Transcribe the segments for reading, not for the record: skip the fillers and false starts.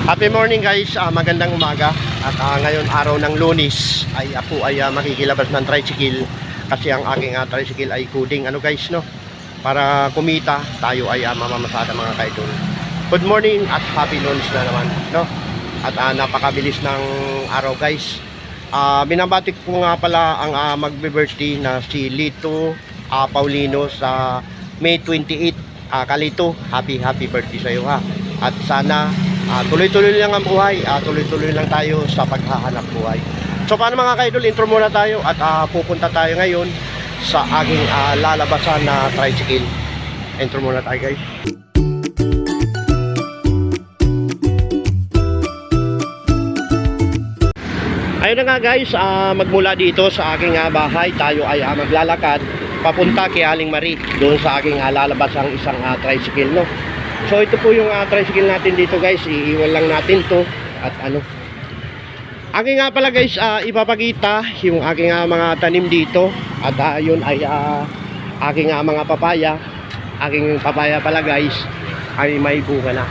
Happy morning guys, magandang umaga. At ngayon araw ng Lunes ay ako ay makikilabas ng tricycle kasi ang aking tricycle ay coding guys, no, para kumita tayo ay mamamasada mga kaidol. Good morning at happy Lunes na naman, no. At napakabilis ng araw guys. Binabati ko nga pala ang magbe-birthday na si Lito Paulino sa May 28. Kalito, happy birthday sa iyo ha. At sana tuloy-tuloy lang ang buhay, tuloy-tuloy lang tayo sa paghahanap buhay. So paano mga kaidol, intro muna tayo at pupunta tayo ngayon sa aking lalabasan na tricycle. Intro muna tayo guys. Ayun na nga guys, magmula dito sa aking bahay, tayo ay maglalakad papunta kay Aling Marie, doon sa aking lalabasang isang tricycle, no. So ito po yung tricycle natin dito guys, iiwan lang natin to at aking nga pala guys, ipapakita yung aking mga tanim dito at yun ay aking mga papaya. Aking papaya pala guys ay may bunga na.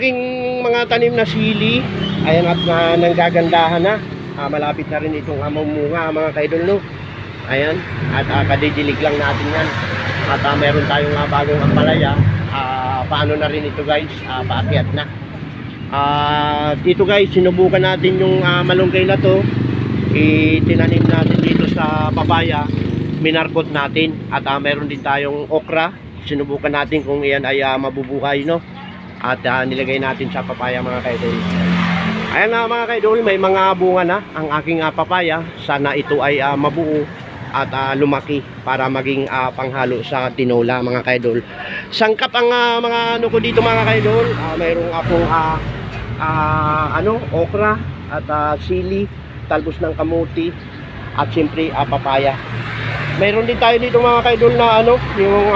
Aking mga tanim na sili, ayan at nanggagandahan na. Malapit na rin itong mamunga mga kaidol, no. Ayan, at kadidilig lang natin yan. At meron tayong bagong ampalaya. Paano na rin ito guys, paakyat na. Dito guys, sinubukan natin yung malunggay na to. Itinanim natin dito sa papaya, minarkot natin. At meron din tayong okra, sinubukan natin kung iyan ay mabubuhay, no. At nilagay natin sa papaya mga kaidol. Ayan na mga kaidol, may mga bunga na ang aking papaya. Sana ito ay mabuo at lumaki para maging panghalo sa tinola mga kaidol. Sangkap ang mga ko dito mga kaidol. Mayroong akong okra at sili, talbos ng kamuti at siyempre papaya. Mayroon din tayo dito mga kaidol na yung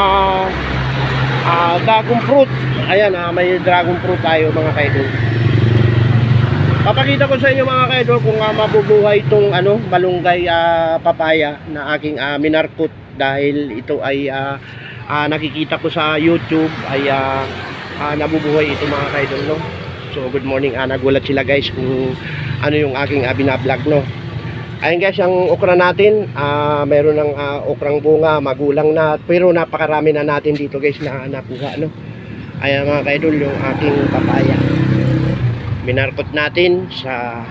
dragon fruit. Ayan, may dragon fruit tayo mga kaidol. Papakita ko sa inyo mga kaidol kung mabubuhay itong malunggay papaya na aking minarkot, dahil ito ay nakikita ko sa YouTube ay nabubuhay ito mga kaidol, no. So good morning, nagulat sila guys kung ano yung aking binablog, no. Ayun guys, ang okra natin, mayroon ng okrang bunga, magulang na, pero napakarami na natin dito guys na nakuha, no. Ayan mga kaidol, yung aking papaya minarkot natin sa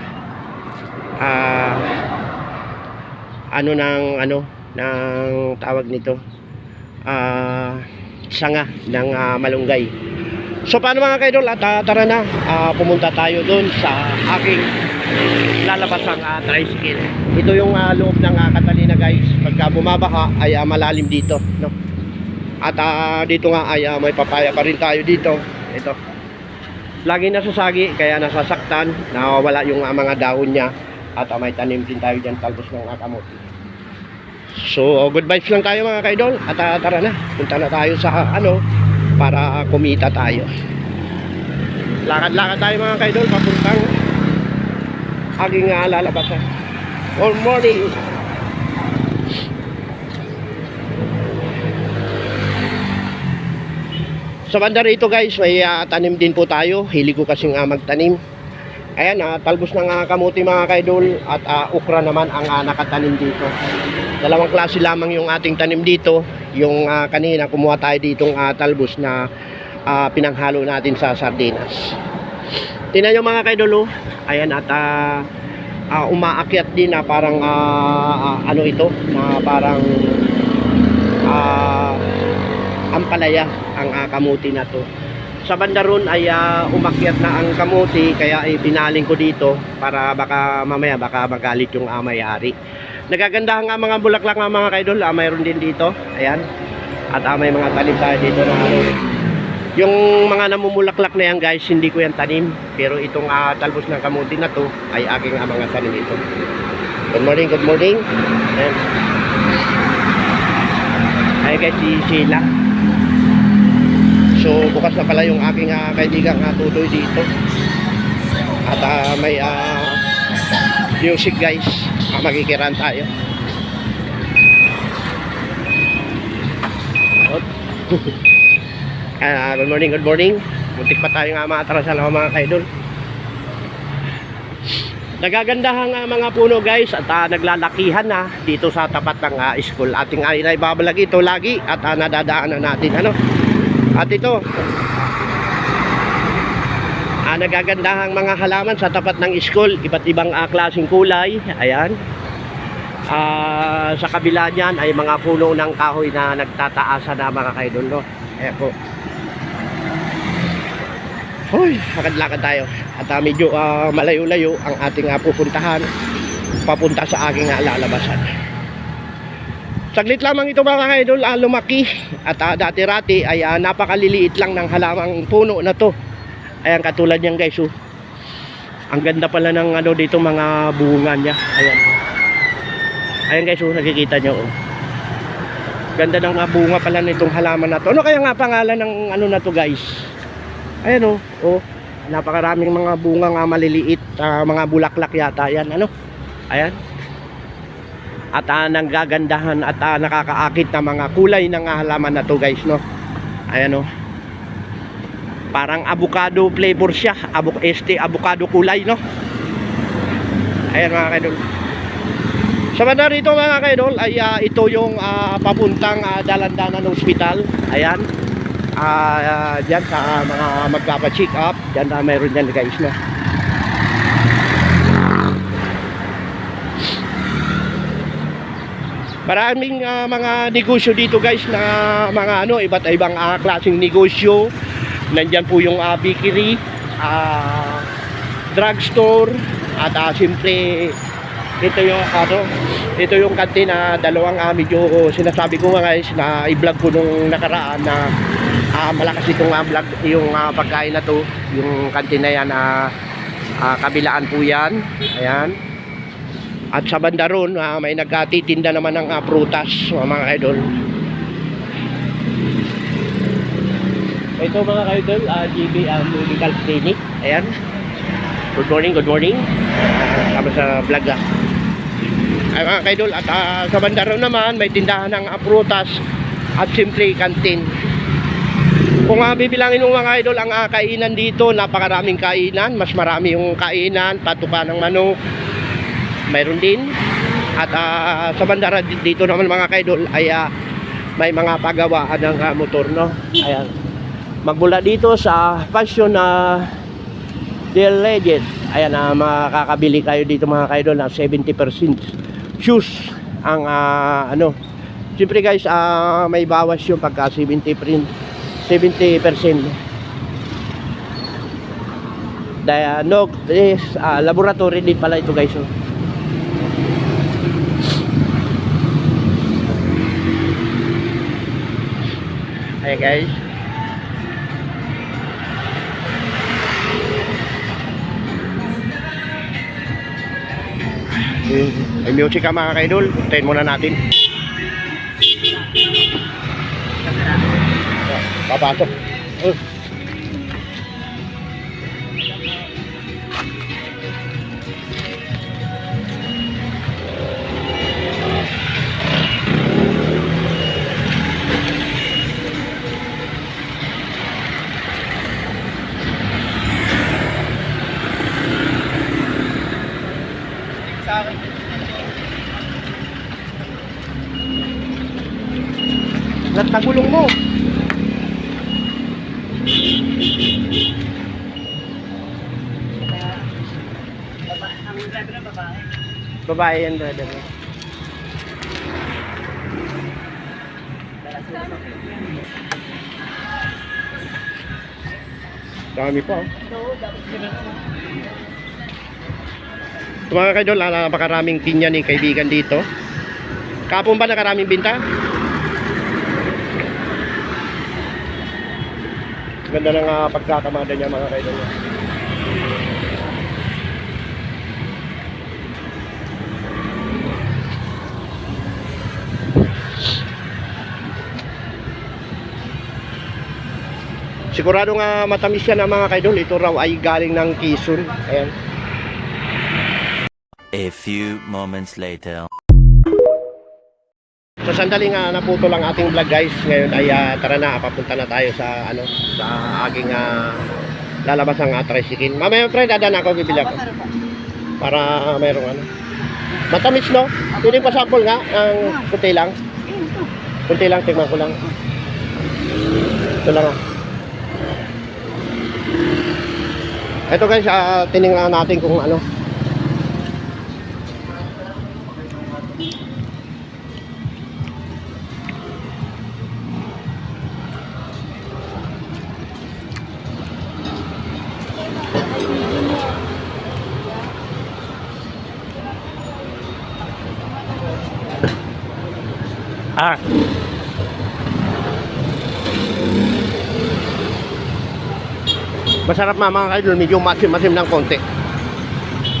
ng tawag nito, sanga ng malunggay. So paano mga kaidol, at tara na, pumunta tayo doon sa aking lalabasang tricycle. Ito yung loob ng Catalina guys. Pagka bumabaha ay malalim dito, no? At dito nga ay may papaya pa rin tayo dito. Ito, lagi nasasagi kaya nasasaktan, nawawala yung mga dahon niya. At may tanim din tayo dyan, talbos ng kamote. So good vibes lang tayo mga kaidol. At tara na, punta na tayo sa para kumita tayo. Lakad-lakad tayo mga kaidol papuntang aking lalabasan. Good morning. Sa banda rito guys, may tanim din po tayo. Hilig ko kasing magtanim. Ayan, talbos ng kamuti mga kaidol. At okra naman ang nakatanim dito. Dalawang klase lamang yung ating tanim dito. Yung kanina kumuha tayo ditong talbos na pinanghalo natin sa sardinas. Tingnan nyo mga kaidol, ayan, at umaakyat din na parang ito na parang ampalaya ang kamuti na to. Sa banda ron ay umakyat na ang kamuti, kaya pinaling ko dito para baka mamaya magalit yung may-ari. Nagagandahan nga mga bulaklak nga mga kaidol, mayroon din dito. Ayan. At may mga tanim tayo dito na yung mga namumulaklak na yan guys, hindi ko yan tanim, pero itong talbos ng kamuti na to ay aking mga tanim ito. Good morning, good morning. Ayan. Ay guys, si Sheila. So bukas na pala yung aking kaibigang tutoy dito. At may music guys, makikiran tayo. Good morning, good morning. Muntik pa tayo nga maatrasan mga kaidol. Nagagandahan nga mga puno guys at naglalakihan na dito sa tapat ng school. Ating ibabalag ito lagi at nadadaanan natin ano. At ito nagagandahang mga halaman sa tapat ng school, iba't ibang klaseng kulay. Ayan. Sa kabila niyan ay mga puno ng kahoy na nagtataasa na mga kaidol no. Ayan po. Hoy, lakad-lakad tayo. At medyo malayo-layo ang ating pupuntahan papunta sa aking lalabasan. Saglit lamang ito mga kaidol, lumaki. At dati-rati ay napakaliliit lang ng halamang puno na to. Ayan, katulad niyan guys. Ang ganda pala ng dito mga bunga niya. Ayan. Ayan guys, nakikita nyo. Ganda ng bunga pala nitong halaman na to. Ano kaya nga pangalan ng na to guys? Ayan napakaraming mga bunga nga maliliit, mga bulaklak yata yan ano. Ayan. At nanggagandahan at nakakaakit na mga kulay ng halaman na to guys no. Ayan parang avocado flavor siya, avocado kulay no. Ayan mga kaidol. Sa banda rito mga kaidol ay ito yung papuntang Dalandanan Hospital. Ayan. Diyan sa mga magpapa-check up, diyan mayroon yan guys no. Maraming mga negosyo dito guys na mga iba't ibang klaseng negosyo. Nandiyan po yung bakery, drugstore at siyempre ito yung kantin na dalawang medyo sinasabi ko nga guys na i-vlog ko nung nakaraan na malakas itong vlog yung pagkain na to, yung kantin na yan kabilaan po yan. Ayan. At sa banda ron may nagtitinda naman ng prutas mga idol. Ito mga idol, GB Medical Clinic. Ayan. Good morning, good morning. Kama sa vlog ay mga idol, at sa banda ron naman may tindahan ng prutas at simple kantin. Kung bibilangin ng mga idol ang kainan dito, napakaraming kainan. Mas marami yung kainan, patuka ng manok mayroon din. At sa bandara dito naman mga kaidol ay may mga pagawaan ng motor no. Ayan. Magmula dito sa Passion Del Legend. Ayan, makakabili kayo dito mga kaidol na 70% shoes ang siyempre guys may bawas yung pagka 70%. Diagnosis laboratory din pala ito guys. Ayan guys. May music ka mga kaidol. Tayin muna natin. Papasok. Nagtagulong mo. Babae yan brother. Dami pa mga kaidol, napakaraming pinya ni kaibigan dito. Kapon ba nakaraming binta? Ganda ng pagkakamada niya mga kaidol. Sigurado nga matamis yan mga kaidol. Ito raw ay galing ng Quezon. Ayan. A few moments later. So sandali nga naputo lang ating vlog guys. Ngayon ay tara na, papunta na tayo sa ano, sa aking lalabas ang tricycle. Mamaya friend, dadan ako bibili ako. Para mayroong ano. Matamis no? Pwede pa sample nga, ang kunti lang. Kunti lang, tingnan ko lang. Ito lang ah. Ito guys, tinignan natin kung ano. Masarap mga kaidol, medyo masim-masim ng konti.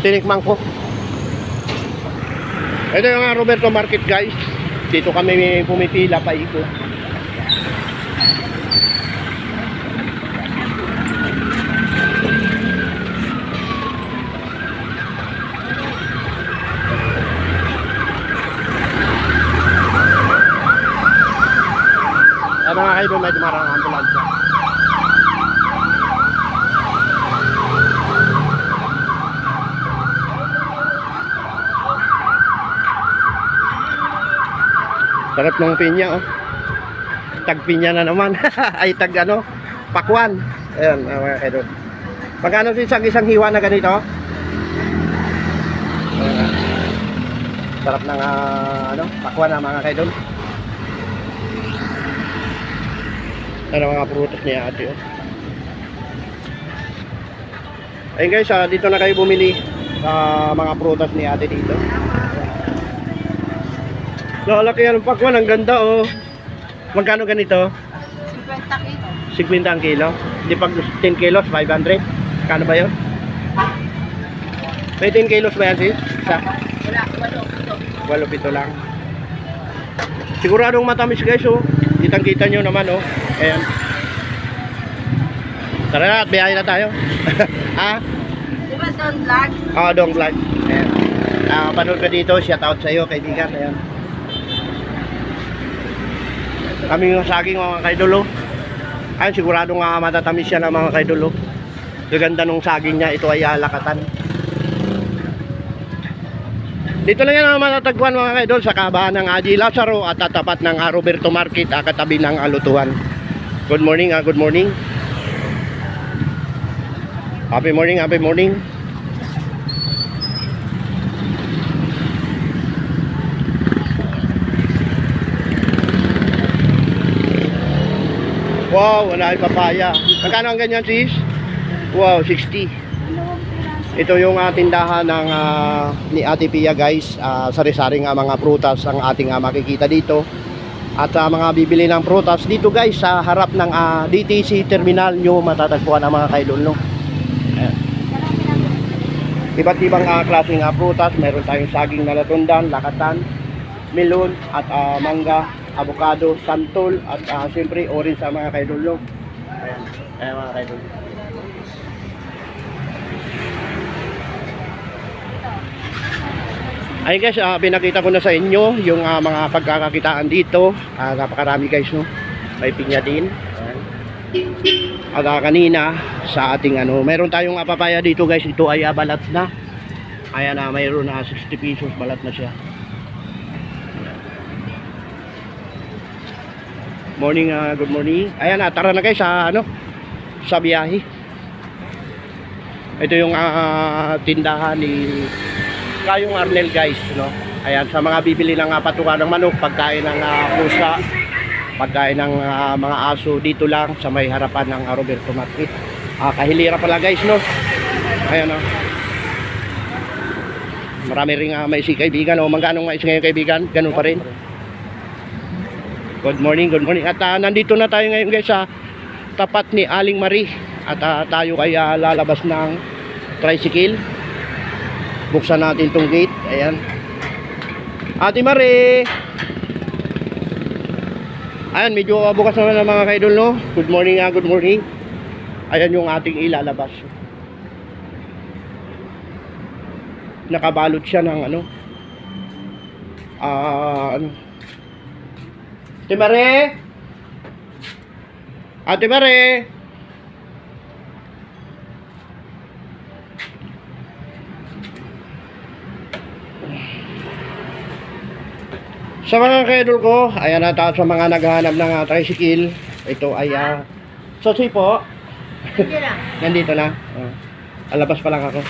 Tinikman ko. Ito yung Roberto Market guys. Dito kami pumipila pa ikot. Mga kaidol, may dumarang ambulansya. Sarap ng pinya oh. Tag pinya na naman. Ay tag ano, pakwan. Ayan mga kaidol. Magkano isang hiwa na ganito? Sarap ng ano, pakwan na mga kaidol. Ano mga prutas niya ate oh. Ayun guys, dito na kayo bumili sa mga prutas ni ate dito. Lalaki yan ang pakwan, ang ganda oh. Magkano ganito? 50 kilo. 50 ang kilo. Di pag 10 kilos, 500. Kano ba yun? May 10 kilos ba yan sis? Isa? Wala, 8 lang. Siguradong matamis guys oh. Kitang-kita nyo naman oh. Ayan. Tara na at biyahe na tayo. Ha? Di ba Don Vlog? Oo, Dong Vlog. Ayan. Panood ka dito, shout out sa iyo kaibigan. Ayan. Kami yung saging mga kaidolo. Ayun, sigurado nga matatamis yan ang mga kaidolo. Gaganda nung saging niya, ito ay lakatan. Dito lang yan ang matatagpuan mga kaidol sa kabahan ng Haji Lazaro at tatapat ng Roberto Market, katabi ng Alutuan. Good morning, good morning. Happy morning, happy morning. Wow, wala yung papaya. Magkano ang ganyan sis? Wow, 60. Ito yung tindahan ng ni Ate Pia guys. Sari-sari nga mga prutas ang ating makikita dito. At mga bibili ng prutas dito guys sa harap ng DTC terminal nyo matatagpuan ang mga kaidol no. Ayan. Iba't ibang klaseng prutas. Meron tayong saging na latundan, lakatan, melon at mangga, avocado, santol at siyempre orange sa mga kaidol no. Ayan. Ayan mga kaidol. Ay guys, pinakita ko na sa inyo yung mga pagkakakitaan dito. Napakarami guys no. May pinya din. Kanina sa ating meron tayong papaya dito guys. Ito ay balat na. Ayan mayroon na 60 pesos balat na siya. Morning, good morning. Ayan tara na guys sa sa biyahe. Ito yung tindahan ni Kayong Arnel guys no. Ayan sa mga bibili ng patukan ng manok, pagkain ng pusa, pagkain ng mga aso dito lang sa may harapan ng Roberto Market. Kahilira pala guys no. Ayan no. Marami ring maisi kaibigan o magkano mais ngayon kaibigan? Ganun pa rin. Good morning, good morning. At nandito na tayo ngayon guys sa tapat ni Aling Marie. At tayo ay lalabas ng tricycle. Buksan natin tong gate. Ayan. Ate Marie. Ayan, medyo bukas naman ng mga kaidol no. Good morning, good morning. Ayan yung ating ilalabas. Nakabalot siya ng Ate Mare? Ate Mare? Sa mga kaidol ko, ayan na sa mga naghahanap ng tricycle. Ito ay Sosi po. Hindi na. Nandito na. Alabas pa lang ako.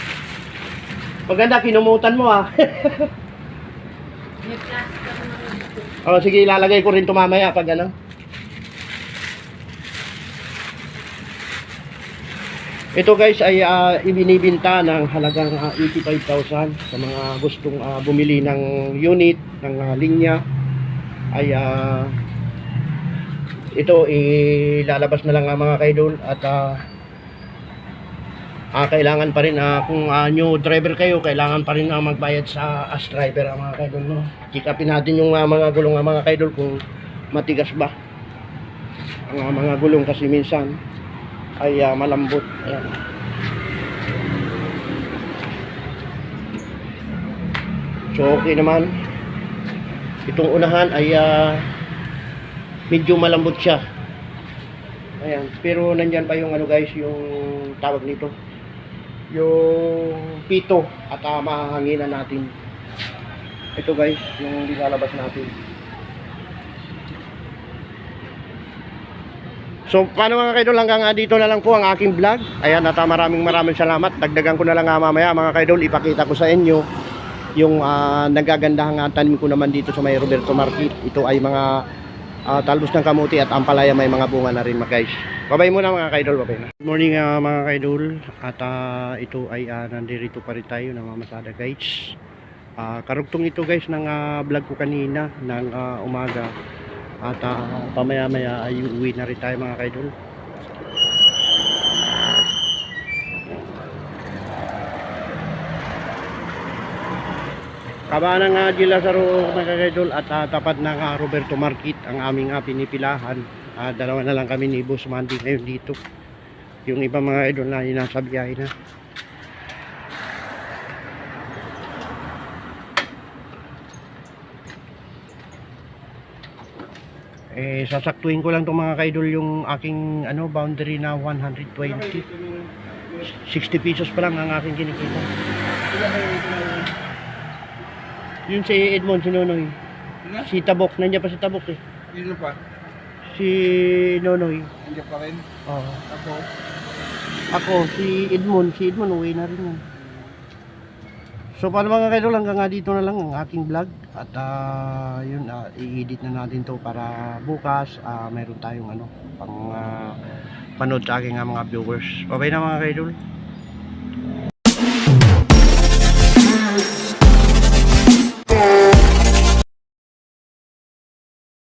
Maganda, kinumutan mo May plastic ako na rin. Sige, ilalagay ko rin ito mamaya pag ano. Ito guys ay ibinibinta ng halagang 85,000 sa mga gustong bumili ng unit, ng linya. Ay ito ilalabas na lang mga kaidol at kailangan pa rin kung new driver kayo, kailangan pa rin magbayad sa as driver mga kaidol, no? Check upin natin yung mga gulong mga kaidol kung matigas ba ang mga gulong kasi minsan ay malambot. Ayan. So okay naman. Itong unahan ay medyo malambot siya. Ayan, pero nandyan pa yung ano guys, yung tawag nito, yung pito at mahanginan natin. Ito guys, yung nilalabas natin. So paano mga kaidol, hanggang dito na lang po ang aking vlog. Ayan, at maraming salamat. Dagdagan ko na lang mamaya mga kaidol, ipakita ko sa inyo yung nagagandahang tanim ko naman dito sa may Roberto Market. Ito ay mga talbos ng kamuti at ampalaya, may mga bunga na rin mga guys. Bye-bye muna mga kaidol, bye-bye na. Good morning mga kaidol. At ito ay nandirito pa rin tayo, namamasada guys. Karugtong ito guys ng vlog ko kanina ng umaga. At pamaya-maya ay uwi na rin tayo mga kaidol. Kabahan ng G. Lazaro mga kaidol at tapat ng Roberto Market ang aming pinipilahan. Dalawa na lang kami ni Boss Mandy ngayon dito. Yung iba mga idol na nasa biyahe na. Sasaktuin ko lang itong mga kaidol yung aking boundary na 120. 60 pesos pa lang ang aking kinikita. Yun si Edmond, si Nonoy. Si Tabok, nandiyan pa si Tabok eh. Sino pa? Si Nonoy. Nandiyan pa rin? Oo. Ako? Ako, si Edmond. Si Edmond, uwi na rin yan. So paano mga kaidol, hanggang dito na lang ang aking vlog. At yun, i-edit na natin to para bukas mayroon tayong pang panood sa aking mga viewers. Bye-bye na mga kaidol.